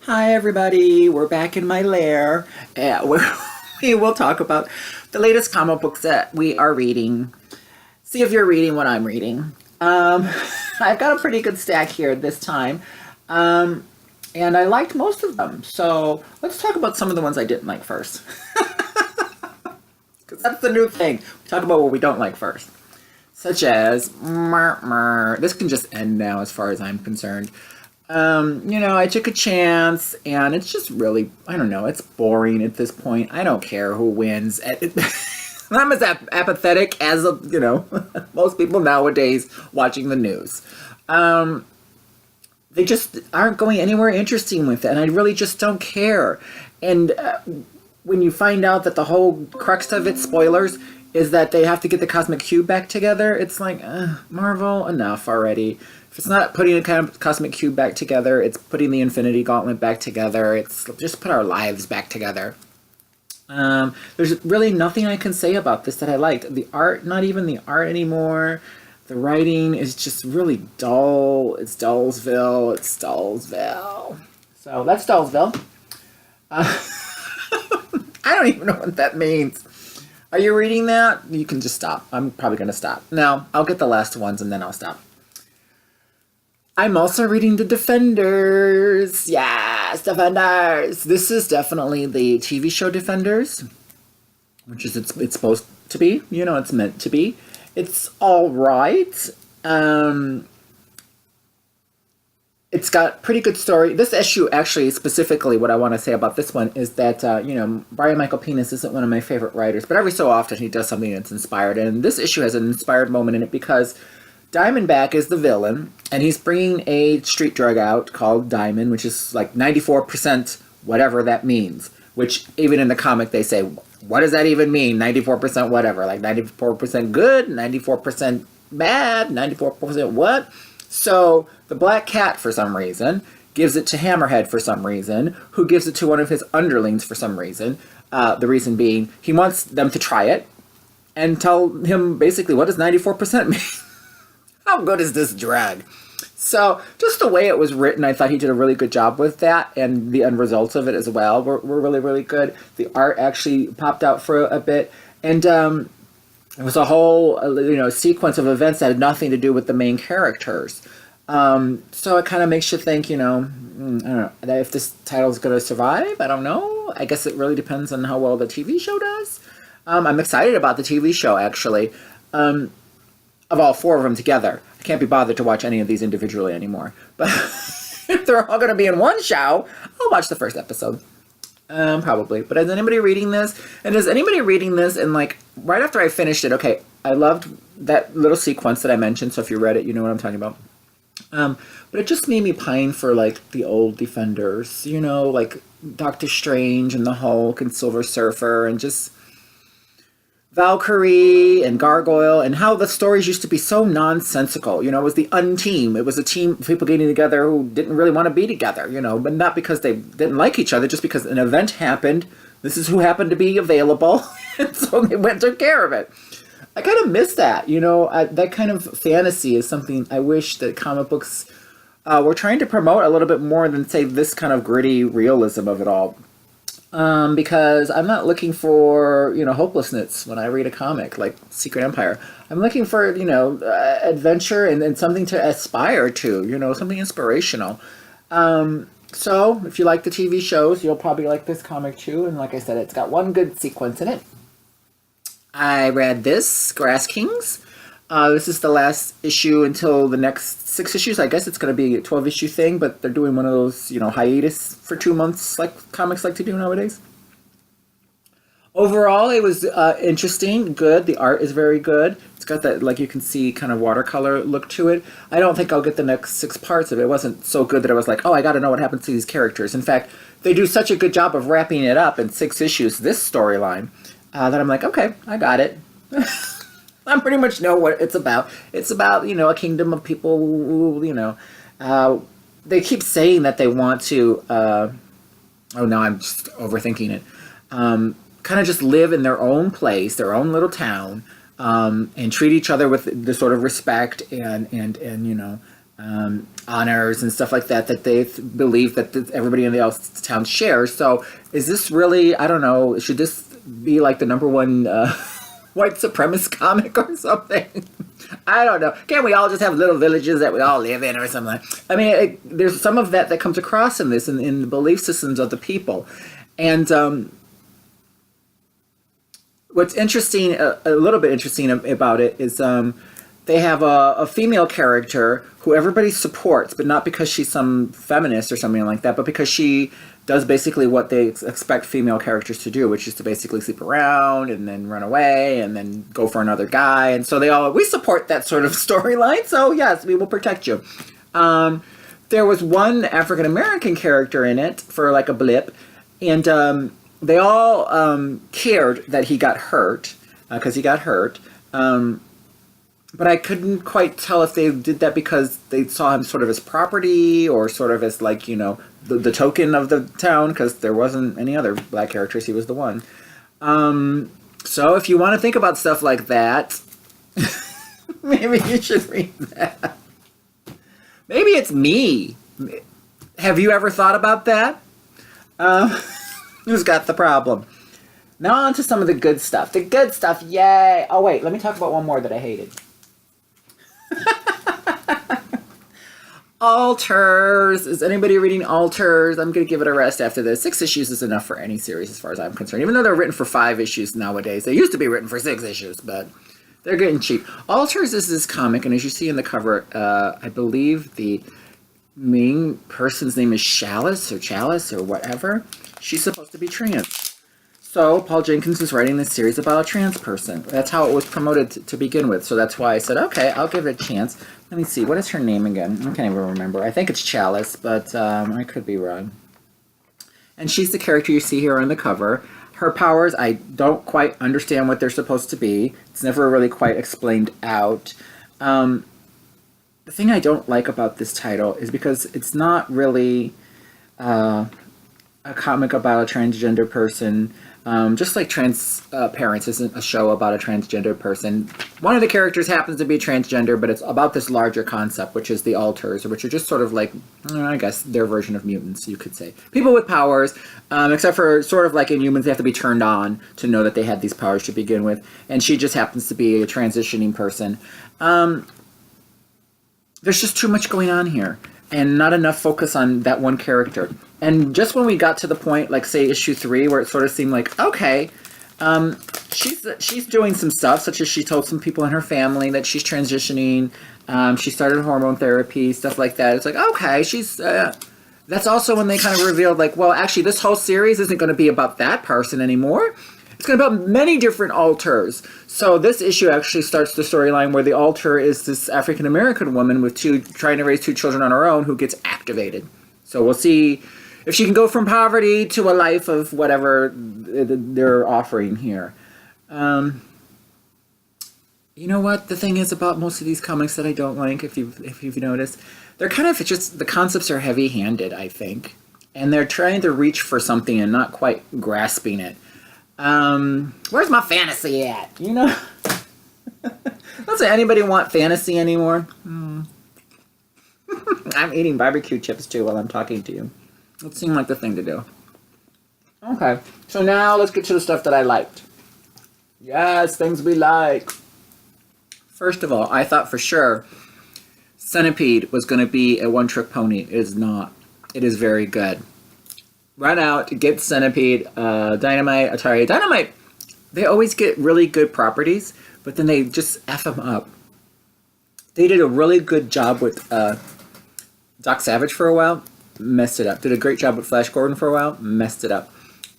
Hi, everybody. We're back in my lair, where we will talk about the latest comic books that we are reading. See if you're reading what I'm reading. Um, I've got a pretty good stack here this time, um, and I liked most of them. So let's talk about some of the ones I didn't like first, because that's the new thing. We talk about what we don't like first, such as This can just end now, as far as I'm concerned. I took a chance, and it's just really, I don't know, it's boring at this point. I don't care who wins. I'm as apathetic as, most people nowadays watching the news. They just aren't going anywhere interesting with it, and I really just don't care. And when you find out that the whole crux of it, spoilers, is that they have to get the Cosmic Cube back together, it's like, Marvel, enough already. If it's not putting the kind of Cosmic Cube back together, it's putting the Infinity Gauntlet back together. It's just put our lives back together. There's really nothing I can say about this that I liked. The art, not even the art anymore. The writing is just really dull. It's Dullsville. It's Dullsville. So that's Dullsville. I don't even know what that means. Are you reading that? You can just stop. I'm probably going to stop. No, I'll get the last ones and then I'll stop. I'm also reading The Defenders. Yes, Defenders. This is definitely the TV show Defenders, which is it's supposed to be. It's meant to be. It's all right. It's got pretty good story. This issue, actually, specifically, what I want to say about this one is that, Brian Michael Penis isn't one of my favorite writers, but every so often he does something that's inspired. And this issue has an inspired moment in it because Diamondback is the villain, and he's bringing a street drug out called Diamond, which is like 94% whatever that means, which even in the comic they say, what does that even mean? 94% whatever, like 94% good, 94% bad, 94% what? So the Black Cat, for some reason, gives it to Hammerhead for some reason, who gives it to one of his underlings for some reason. The reason being, he wants them to try it and tell him basically, what does 94% mean? How good is this drug? So just the way it was written, I thought he did a really good job with that, and the end results of it as well were really, really good. The art actually popped out for a bit, and it was a whole sequence of events that had nothing to do with the main characters. So it kind of makes you think, I don't know, if this title is going to survive. I don't know. I guess it really depends on how well the TV show does. I'm excited about the TV show, actually. Of all four of them together. I can't be bothered to watch any of these individually anymore. But if they're all going to be in one show, I'll watch the first episode. Probably. But is anybody reading this? And is anybody reading this and right after I finished it, okay, I loved that little sequence that I mentioned, so if you read it, you know what I'm talking about. But it just made me pine for the old Defenders, like Doctor Strange and the Hulk and Silver Surfer and just Valkyrie and Gargoyle, and how the stories used to be so nonsensical. It was the unteam. It was a team of people getting together who didn't really want to be together, but not because they didn't like each other, just because an event happened. This is who happened to be available, and so they went and took care of it. I kind of miss that, that kind of fantasy is something I wish that comic books were trying to promote a little bit more than, say, this kind of gritty realism of it all. Because I'm not looking for, hopelessness when I read a comic like Secret Empire. I'm looking for, adventure and something to aspire to, something inspirational. So if you like the TV shows, you'll probably like this comic too. And like I said, it's got one good sequence in it. I read this, Grass Kings. This is the last issue until the next 6 issues. I guess it's going to be a 12-issue thing, but they're doing one of those, hiatus for 2 months like comics like to do nowadays. Overall, it was interesting, good. The art is very good. It's got that, you can see, kind of watercolor look to it. I don't think I'll get the next 6 parts of it. It wasn't so good that I was like, oh, I got to know what happens to these characters. In fact, they do such a good job of wrapping it up in 6 issues, this storyline, that I'm like, okay, I got it. I pretty much know what it's about. It's about, a kingdom of people who, they keep saying that they want to, oh no, I'm just overthinking it, kind of just live in their own place, their own little town, and treat each other with the sort of respect and honors and stuff like that that they believe that everybody in the town shares. So is this really, I don't know, should this be like the number one white supremacist comic or something? I don't know. Can't we all just have little villages that we all live in or something? I mean, there's some of that comes across in this, in the belief systems of the people. And what's interesting, a little bit interesting about it is they have a female character who everybody supports, but not because she's some feminist or something like that, but because she does basically what they expect female characters to do, which is to basically sleep around and then run away and then go for another guy. And so we support that sort of storyline. So yes, we will protect you. There was one African American character in it for like a blip, and they all cared that he got hurt because he got hurt. But I couldn't quite tell if they did that because they saw him sort of as property or sort of as like, you know, the token of the town, because there wasn't any other black characters. He was the one. So if you want to think about stuff like that, maybe you should read that. Maybe it's me. Have you ever thought about that? Who's got the problem? Now on to some of the good stuff. The good stuff, yay! Oh wait, let me talk about one more that I hated. Alters. Is anybody reading Alters? I'm going to give it a rest after this. 6 issues is enough for any series as far as I'm concerned. Even though they're written for 5 issues nowadays. They used to be written for 6 issues, but they're getting cheap. Alters is this comic, and as you see in the cover, I believe the main person's name is Chalice or whatever. She's supposed to be trans. So Paul Jenkins is writing this series about a trans person. That's how it was promoted to begin with. So that's why I said, okay, I'll give it a chance. Let me see. What is her name again? I can't even remember. I think it's Chalice, but I could be wrong. And she's the character you see here on the cover. Her powers, I don't quite understand what they're supposed to be. It's never really quite explained out. The thing I don't like about this title is because it's not really a comic about a transgender person. Just like Transparents isn't a show about a transgender person. One of the characters happens to be transgender, but it's about this larger concept, which is the Alters, which are just sort of like, I guess, their version of mutants, you could say. People with powers, except for sort of like in humans, they have to be turned on to know that they had these powers to begin with. And she just happens to be a transitioning person. There's just too much going on here, and not enough focus on that one character. And just when we got to the point, like say issue 3, where it sort of seemed like, okay, she's doing some stuff, such as she told some people in her family that she's transitioning. She started hormone therapy, stuff like that. It's like, okay, she's. That's also when they kind of revealed, like, well, actually, this whole series isn't going to be about that person anymore. It's going to be about many different alters. So this issue actually starts the storyline where the alter is this African American woman with trying to raise 2 children on her own who gets activated. So we'll see if she can go from poverty to a life of whatever they're offering here. You know what the thing is about most of these comics that I don't like, if you've noticed? They're kind of just, the concepts are heavy-handed, I think. And they're trying to reach for something and not quite grasping it. Where's my fantasy at? You know? Does anybody want fantasy anymore? I'm eating barbecue chips too while I'm talking to you. It seemed like the thing to do. Okay, so now let's get to the stuff that I liked. Yes, things we like. First of all, I thought for sure Centipede was going to be a one-trick pony. It is not. It is very good. Run out, get Centipede, Dynamite, Atari. Dynamite, they always get really good properties, but then they just F them up. They did a really good job with Doc Savage for a while, messed it up. Did a great job with Flash Gordon for a while, messed it up.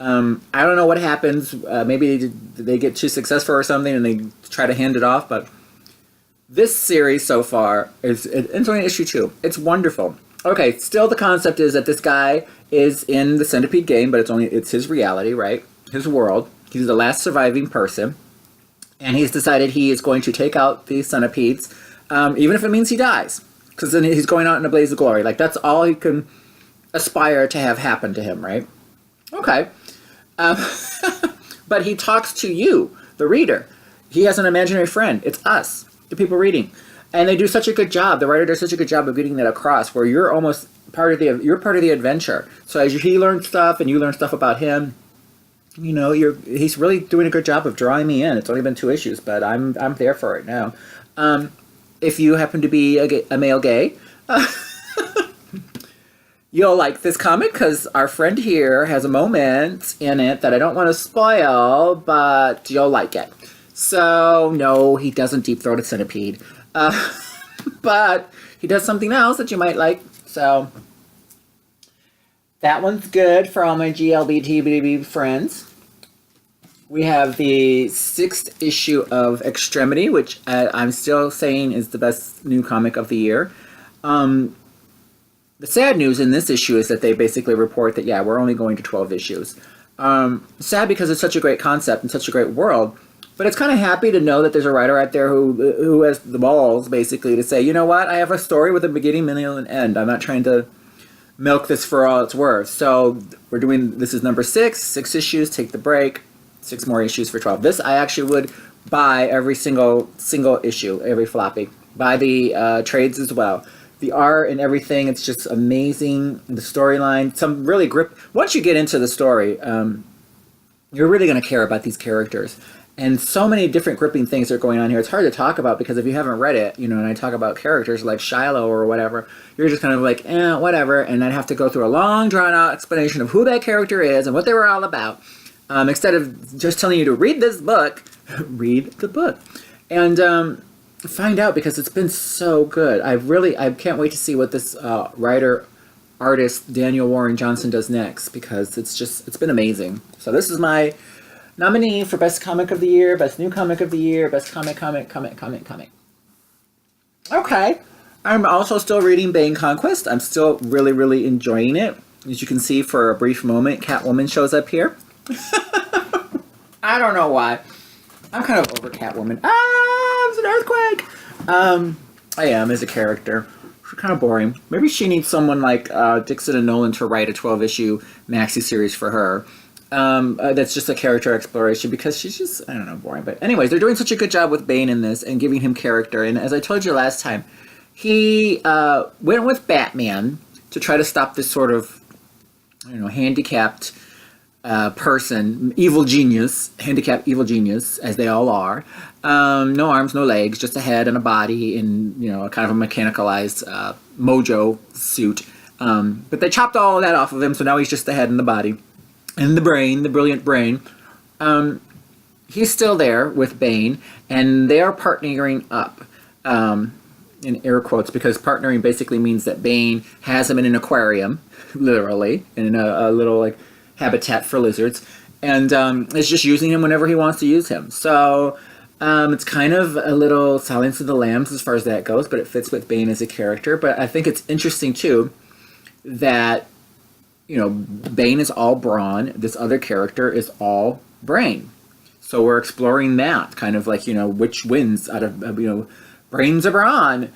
I don't know what happens. Maybe they get too successful or something and they try to hand it off, but this series so far it's only issue 2. It's wonderful. Okay, still the concept is that this guy is in the Centipede game, but it's his reality, right? His world. He's the last surviving person, and he's decided he is going to take out the Centipedes, even if it means he dies, because then he's going out in a blaze of glory. Like, that's all he can aspire to have happen to him, right? Okay. But he talks to you, the reader. He has an imaginary friend. It's us, the people reading. And they do such a good job. The writer does such a good job of getting that across, where you're almost part of the adventure. So as he learns stuff and you learn stuff about him, he's really doing a good job of drawing me in. It's only been 2 issues, but I'm there for it now. If you happen to be a male gay, you'll like this comic because our friend here has a moment in it that I don't want to spoil, but you'll like it. So no, he doesn't deep throat a centipede, but he does something else that you might like. So that one's good for all my GLBTB friends. We have the 6th issue of Extremity, which I'm still saying is the best new comic of the year. The sad news in this issue is that they basically report that, we're only going to 12 issues. Sad because it's such a great concept and such a great world, but it's kind of happy to know that there's a writer out there who has the balls, basically, to say, you know what, I have a story with a beginning, middle, and end. I'm not trying to milk this for all it's worth. So this is number 6 issues, take the break, 6 more issues for 12. This I actually would buy every single issue, every floppy. Buy the trades as well. The art and everything, it's just amazing. The storyline, some really once you get into the story, you're really going to care about these characters. And so many different gripping things are going on here. It's hard to talk about because if you haven't read it, and I talk about characters like Shiloh or whatever, you're just kind of like, whatever. And I'd have to go through a long, drawn-out explanation of who that character is and what they were all about. Instead of just telling you to read this book, read the book. And find out, because it's been so good. I can't wait to see what this artist, Daniel Warren Johnson, does next, because it's been amazing. So this is my nominee for Best Comic of the Year, Best New Comic of the Year, Best Comic. Okay. I'm also still reading Bane Conquest. I'm still really, really enjoying it. As you can see, for a brief moment, Catwoman shows up here. I don't know why. I'm kind of over Catwoman. It's an earthquake! I am, as a character. She's kind of boring. Maybe she needs someone like Dixon and Nolan to write a 12-issue maxi series for her. That's just a character exploration, because she's just, I don't know, boring. But anyways, they're doing such a good job with Bane in this and giving him character. And as I told you last time, he went with Batman to try to stop this sort of, handicapped person, handicapped evil genius, as they all are. No arms, no legs, just a head and a body in, a kind of a mechanicalized mojo suit. But they chopped all of that off of him, so now he's just the head and the body. And the brain, the brilliant brain. He's still there with Bane, and they are partnering up, in air quotes, because partnering basically means that Bane has him in an aquarium, literally, in a little, habitat for lizards, and is just using him whenever he wants to use him. So it's kind of a little Silence of the Lambs as far as that goes, but it fits with Bane as a character. But I think it's interesting, too, that Bane is all brawn. This other character is all brain. So we're exploring that, kind of like, which wins out of, brains or brawn.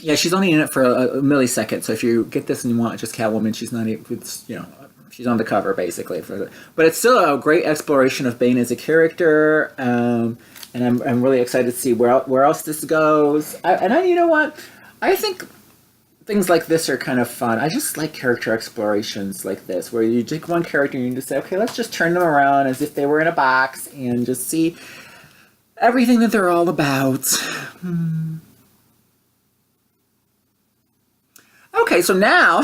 Yeah, she's only in it for a millisecond. So if you get this and you want just Catwoman, she's not, she's on the cover, basically. But it's still a great exploration of Bane as a character. And I'm really excited to see where else this goes. You know what? I think things like this are kind of fun. I just like character explorations like this, where you take one character and you just say, okay, let's just turn them around as if they were in a box and just see everything that they're all about. Okay, so now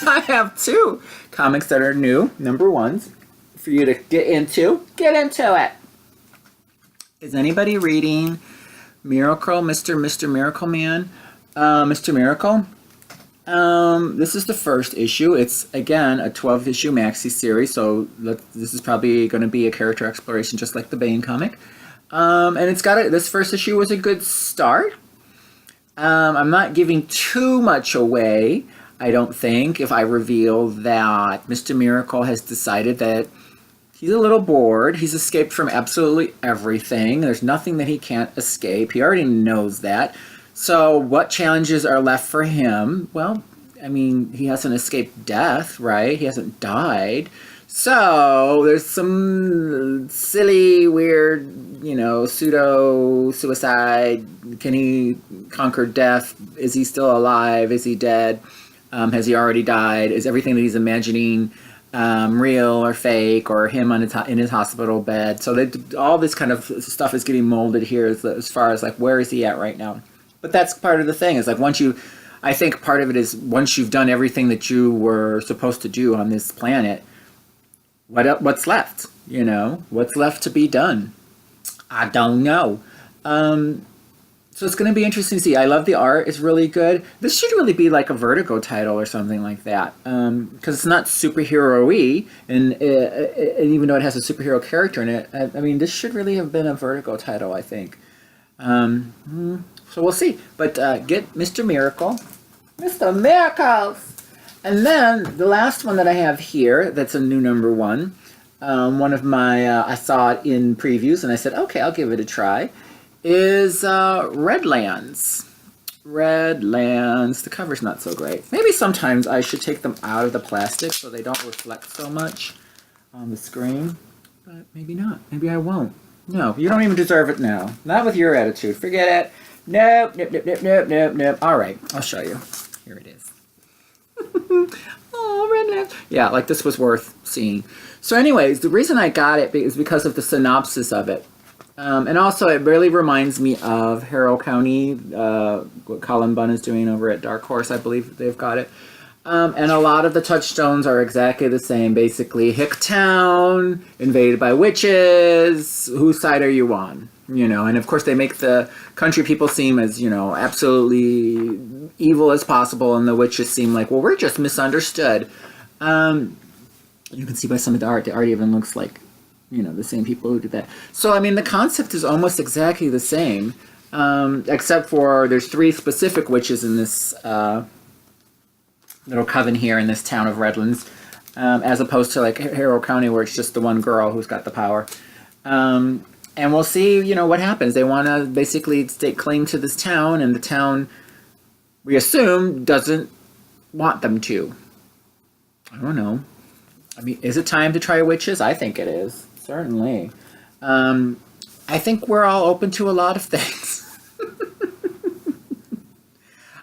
I have 2 comics that are new, number 1s, for you to get into. Get into it! Is anybody reading Miracle, Mr. Miracle Man? Mr. Miracle? This is the first issue. It's, again, a 12-issue maxi series, so this is probably going to be a character exploration just like the Bane comic. And it's got this first issue was a good start. I'm not giving too much away, I don't think, if I reveal that Mr. Miracle has decided that he's a little bored. He's escaped from absolutely everything. There's nothing that he can't escape. He already knows that. So what challenges are left for him? Well, I mean, he hasn't escaped death, right? He hasn't died. So there's some silly, weird, pseudo suicide. Can he conquer death? Is he still alive? Is he dead? Has he already died? Is everything that he's imagining real or fake, or him on in his hospital bed? So all this kind of stuff is getting molded here as far as like where is he at right now. But that's part of the thing. Is like I think part of it is once you've done everything that you were supposed to do on this planet, what's left? What's left to be done? I don't know. So it's going to be interesting to see. I love the art; it's really good. This should really be like a Vertigo title or something like that, because it's not superhero-y, and even though it has a superhero character in it, I mean, this should really have been a Vertigo title, I think. So we'll see. But get Mr. Miracle, Mr. Miracles. And then the last one that I have here, that's a new number one. One of my, I saw it in previews and I said, okay, I'll give it a try, is Redlands. Redlands. The cover's not so great. Maybe sometimes I should take them out of the plastic so they don't reflect so much on the screen. But maybe not. Maybe I won't. No, you don't even deserve it now. Not with your attitude. Forget it. Nope, nope, nope, nope, nope, nope, nope. All right, I'll show you. Here it is. Oh, Redland. Yeah, like this was worth seeing. So anyways, the reason I got it is because of the synopsis of it. And also it really reminds me of Harrow County, what Colin Bunn is doing over at Dark Horse. I believe they've got it. And a lot of the touchstones are exactly the same. Basically, Hicktown, invaded by witches. Whose side are you on? And of course they make the country people seem as, absolutely evil as possible, and the witches seem like, well, we're just misunderstood. You can see by some of the art even looks like, the same people who did that. So, I mean, the concept is almost exactly the same, except for there's 3 specific witches in this little coven here in this town of Redlands, as opposed to like Harrow County where it's just the one girl who's got the power. And we'll see, what happens. They want to basically stake claim to this town, and the town, we assume, doesn't want them to. I don't know. I mean, is it time to try witches? I think it is. Certainly. I think we're all open to a lot of things.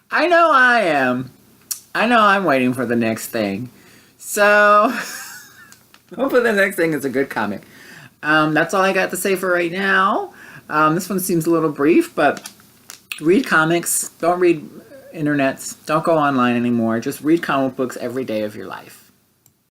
I know I am. I know I'm waiting for the next thing. So, hopefully the next thing is a good comic. That's all I got to say for right now. This one seems a little brief, but read comics. Don't read internets. Don't go online anymore. Just read comic books every day of your life.